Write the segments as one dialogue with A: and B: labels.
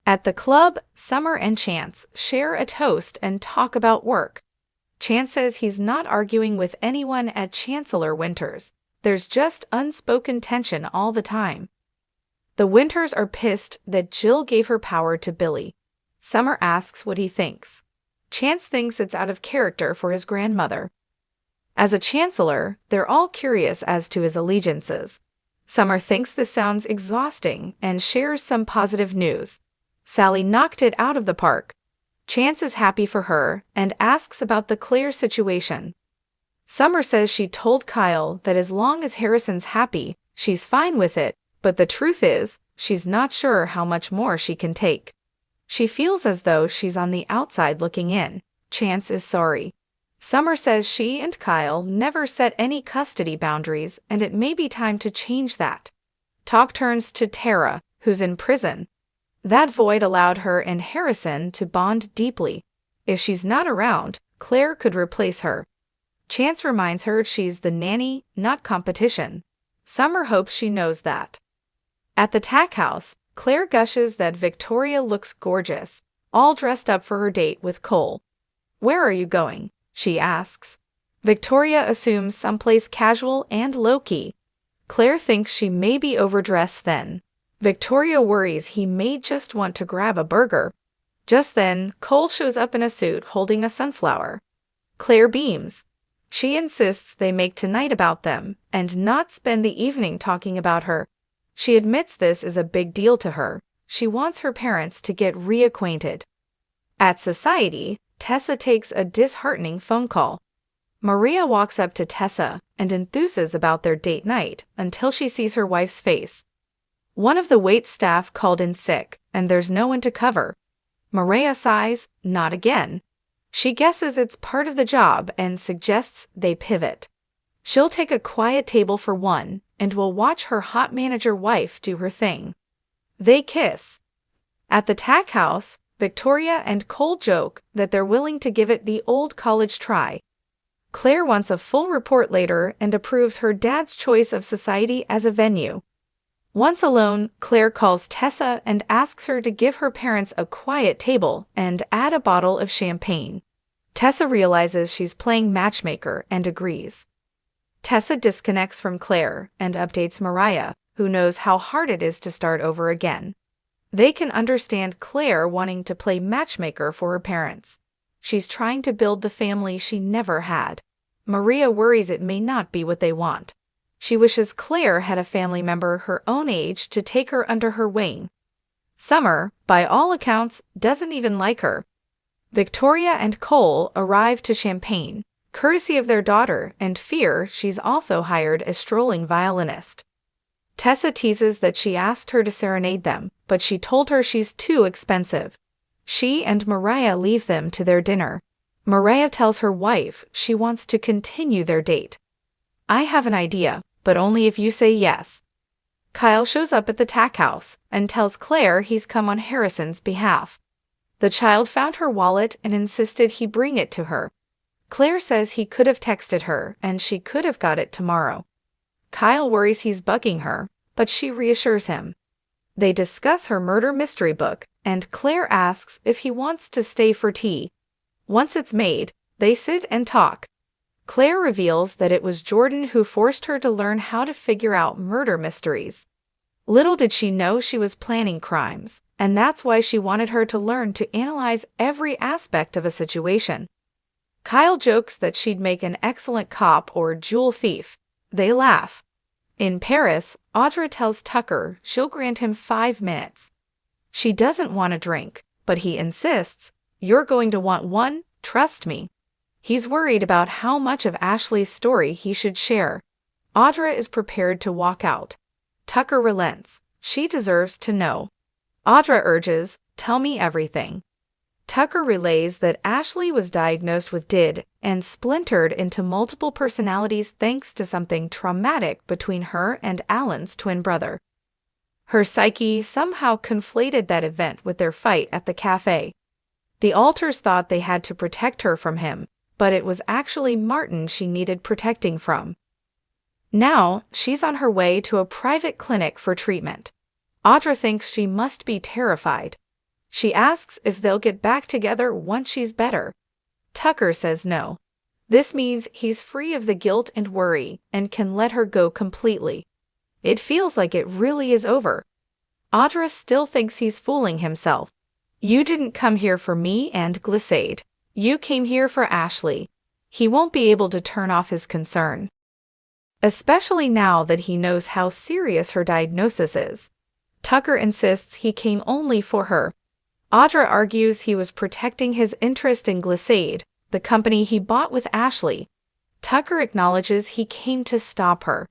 A: At the club, Summer and Chance share a toast and talk about work. Chance says he's not arguing with anyone at Chancellor Winters. There's just unspoken tension all the time. The Winters are pissed that Jill gave her power to Billy. Summer asks what he thinks. Chance thinks it's out of character for his grandmother. As a chancellor, they're all curious as to his allegiances. Summer thinks this sounds exhausting and shares some positive news. Sally knocked it out of the park. Chance is happy for her and asks about the Claire situation. Summer says she told Kyle that as long as Harrison's happy, she's fine with it, but the truth is, she's not sure how much more she can take. She feels as though she's on the outside looking in. Chance is sorry. Summer says she and Kyle never set any custody boundaries and it may be time to change that. Talk turns to Tara, who's in prison. That void allowed her and Harrison to bond deeply. If she's not around, Claire could replace her. Chance reminds her she's the nanny, not competition. Summer hopes she knows that. At the tack house, Claire gushes that Victoria looks gorgeous, all dressed up for her date with Cole. "Where are you going?" she asks. Victoria assumes someplace casual and low-key. Claire thinks she may be overdressed then. Victoria worries he may just want to grab a burger. Just then, Cole shows up in a suit holding a sunflower. Claire beams. She insists they make tonight about them and not spend the evening talking about her. She admits this is a big deal to her. She wants her parents to get reacquainted. At Society, Tessa takes a disheartening phone call. Maria walks up to Tessa and enthuses about their date night until she sees her wife's face. One of the wait staff called in sick, and there's no one to cover. Maria sighs, not again. She guesses it's part of the job and suggests they pivot. She'll take a quiet table for one and will watch her hot manager wife do her thing. They kiss. At the tack house, Victoria and Cole joke that they're willing to give it the old college try. Claire wants a full report later and approves her dad's choice of Society as a venue. Once alone, Claire calls Tessa and asks her to give her parents a quiet table and add a bottle of champagne. Tessa realizes she's playing matchmaker and agrees. Tessa disconnects from Claire and updates Mariah, who knows how hard it is to start over again. They can understand Claire wanting to play matchmaker for her parents. She's trying to build the family she never had. Maria worries it may not be what they want. She wishes Claire had a family member her own age to take her under her wing. Summer, by all accounts, doesn't even like her. Victoria and Cole arrive to Champagne, courtesy of their daughter, and fear she's also hired a strolling violinist. Tessa teases that she asked her to serenade them, but she told her she's too expensive. She and Mariah leave them to their dinner. Mariah tells her wife she wants to continue their date. "I have an idea, but only if you say yes." Kyle shows up at the tack house and tells Claire he's come on Harrison's behalf. The child found her wallet and insisted he bring it to her. Claire says he could have texted her and she could have got it tomorrow. Kyle worries he's bugging her, but she reassures him. They discuss her murder mystery book, and Claire asks if he wants to stay for tea. Once it's made, they sit and talk. Claire reveals that it was Jordan who forced her to learn how to figure out murder mysteries. Little did she know she was planning crimes, and that's why she wanted her to learn to analyze every aspect of a situation. Kyle jokes that she'd make an excellent cop or jewel thief. They laugh. In Paris, Audra tells Tucker she'll grant him 5 minutes. She doesn't want a drink, but he insists, "You're going to want one, trust me." He's worried about how much of Ashley's story he should share. Audra is prepared to walk out. Tucker relents. She deserves to know. Audra urges, "Tell me everything." Tucker relays that Ashley was diagnosed with DID and splintered into multiple personalities thanks to something traumatic between her and Alan's twin brother. Her psyche somehow conflated that event with their fight at the cafe. The Alters thought they had to protect her from him, but it was actually Martin she needed protecting from. Now, she's on her way to a private clinic for treatment. Audra thinks she must be terrified. She asks if they'll get back together once she's better. Tucker says no. This means he's free of the guilt and worry and can let her go completely. It feels like it really is over. Audra still thinks he's fooling himself. You didn't come here for me and Glissade. You came here for Ashley. He won't be able to turn off his concern. Especially now that he knows how serious her diagnosis is. Tucker insists he came only for her. Audra argues he was protecting his interest in Glissade, the company he bought with Ashley. Tucker acknowledges he came to stop her.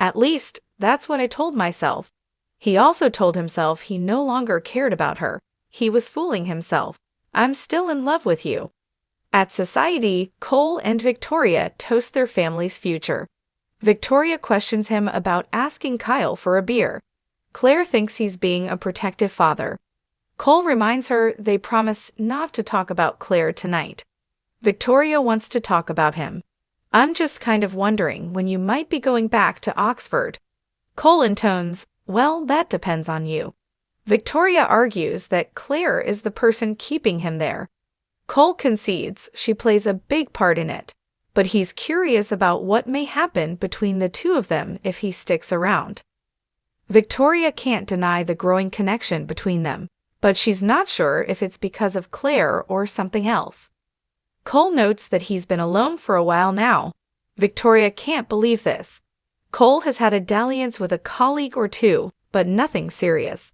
A: At least, that's what I told myself. He also told himself he no longer cared about her. He was fooling himself. I'm still in love with you. At Society, Cole and Victoria toast their family's future. Victoria questions him about asking Kyle for a beer. Claire thinks he's being a protective father. Cole reminds her they promise not to talk about Claire tonight. Victoria wants to talk about him. I'm just kind of wondering when you might be going back to Oxford. Cole intones, well, that depends on you. Victoria argues that Claire is the person keeping him there. Cole concedes she plays a big part in it, but he's curious about what may happen between the two of them if he sticks around. Victoria can't deny the growing connection between them, but she's not sure if it's because of Claire or something else. Cole notes that he's been alone for a while now. Victoria can't believe this. Cole has had a dalliance with a colleague or two, but nothing serious.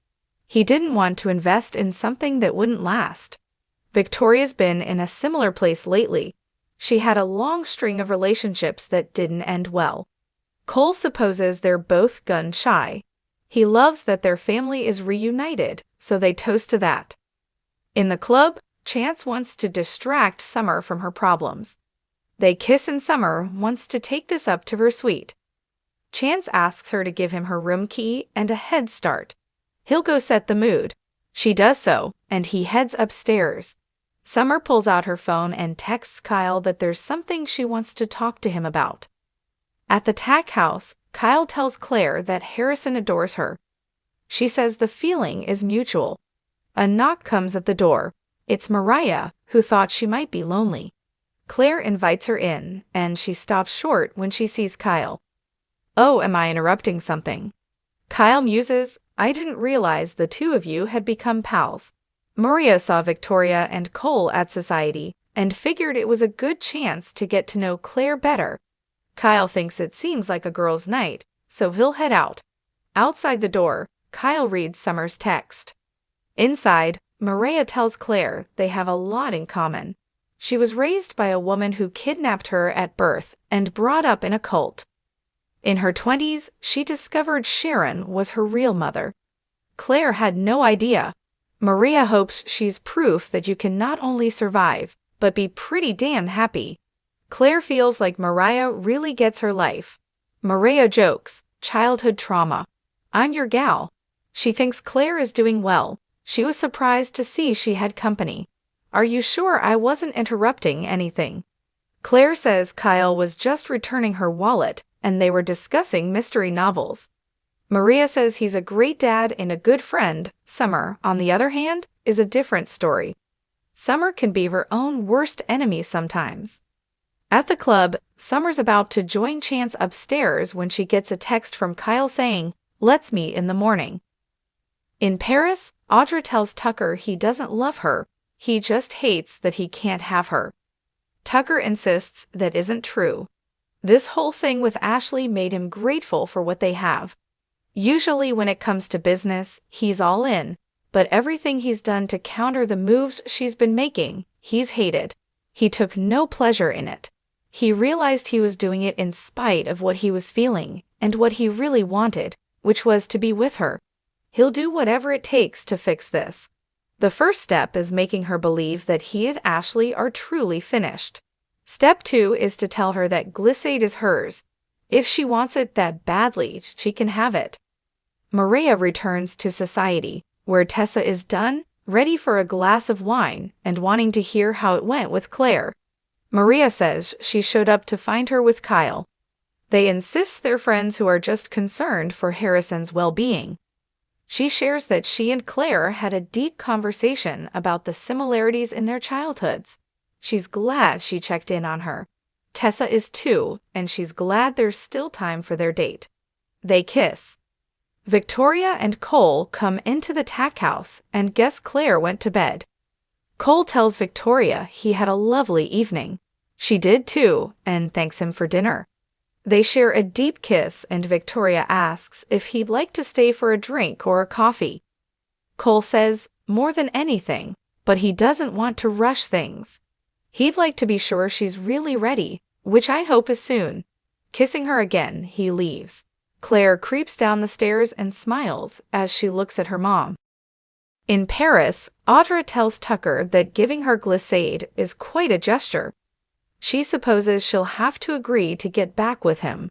A: He didn't want to invest in something that wouldn't last. Victoria's been in a similar place lately. She had a long string of relationships that didn't end well. Cole supposes they're both gun-shy. He loves that their family is reunited, so they toast to that. In the club, Chance wants to distract Summer from her problems. They kiss and Summer wants to take this up to her suite. Chance asks her to give him her room key and a head start. He'll go set the mood. She does so, and he heads upstairs. Summer pulls out her phone and texts Kyle that there's something she wants to talk to him about. At the Tack House, Kyle tells Claire that Harrison adores her. She says the feeling is mutual. A knock comes at the door. It's Mariah, who thought she might be lonely. Claire invites her in, and she stops short when she sees Kyle. Oh, am I interrupting something? Kyle muses, I didn't realize the two of you had become pals. Maria saw Victoria and Cole at Society, and figured it was a good chance to get to know Claire better. Kyle thinks it seems like a girl's night, so he'll head out. Outside the door, Kyle reads Summer's text. Inside, Maria tells Claire they have a lot in common. She was raised by a woman who kidnapped her at birth and brought up in a cult. In her 20s, she discovered Sharon was her real mother. Claire had no idea. Maria hopes she's proof that you can not only survive, but be pretty damn happy. Claire feels like Mariah really gets her life. Maria jokes, childhood trauma. I'm your gal. She thinks Claire is doing well. She was surprised to see she had company. Are you sure I wasn't interrupting anything? Claire says Kyle was just returning her wallet, and they were discussing mystery novels. Maria says he's a great dad and a good friend. Summer, on the other hand, is a different story. Summer can be her own worst enemy sometimes. At the club, Summer's about to join Chance upstairs when she gets a text from Kyle saying, let's meet in the morning. In Paris, Audra tells Tucker he doesn't love her, he just hates that he can't have her. Tucker insists that isn't true. This whole thing with Ashley made him grateful for what they have. Usually when it comes to business, he's all in, but everything he's done to counter the moves she's been making, he's hated. He took no pleasure in it. He realized he was doing it in spite of what he was feeling and what he really wanted, which was to be with her. He'll do whatever it takes to fix this. The first step is making her believe that he and Ashley are truly finished. Step 2 is to tell her that Glissade is hers. If she wants it that badly, she can have it. Maria returns to Society, where Tessa is done, ready for a glass of wine, and wanting to hear how it went with Claire. Maria says she showed up to find her with Kyle. They insist they're friends who are just concerned for Harrison's well-being. She shares that she and Claire had a deep conversation about the similarities in their childhoods. She's glad she checked in on her. Tessa is too, and she's glad there's still time for their date. They kiss. Victoria and Cole come into the tack house and guess Claire went to bed. Cole tells Victoria he had a lovely evening. She did too, and thanks him for dinner. They share a deep kiss, and Victoria asks if he'd like to stay for a drink or a coffee. Cole says, more than anything, but he doesn't want to rush things. He'd like to be sure she's really ready, which I hope is soon. Kissing her again, he leaves. Claire creeps down the stairs and smiles as she looks at her mom. In Paris, Audra tells Tucker that giving her glissade is quite a gesture. She supposes she'll have to agree to get back with him.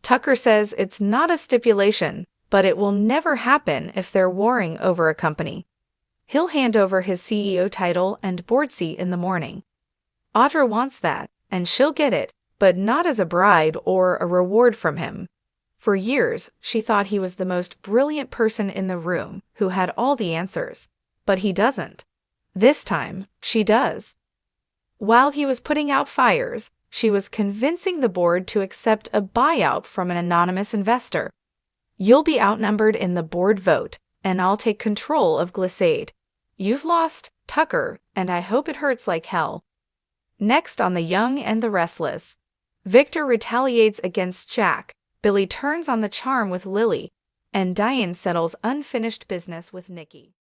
A: Tucker says it's not a stipulation, but it will never happen if they're warring over a company. He'll hand over his CEO title and board seat in the morning. Audra wants that, and she'll get it, but not as a bribe or a reward from him. For years, she thought he was the most brilliant person in the room who had all the answers, but he doesn't. This time, she does. While he was putting out fires, she was convincing the board to accept a buyout from an anonymous investor. You'll be outnumbered in the board vote, and I'll take control of Glissade. You've lost, Tucker, and I hope it hurts like hell. Next on The Young and the Restless, Victor retaliates against Jack, Billy turns on the charm with Lily, and Diane settles unfinished business with Nikki.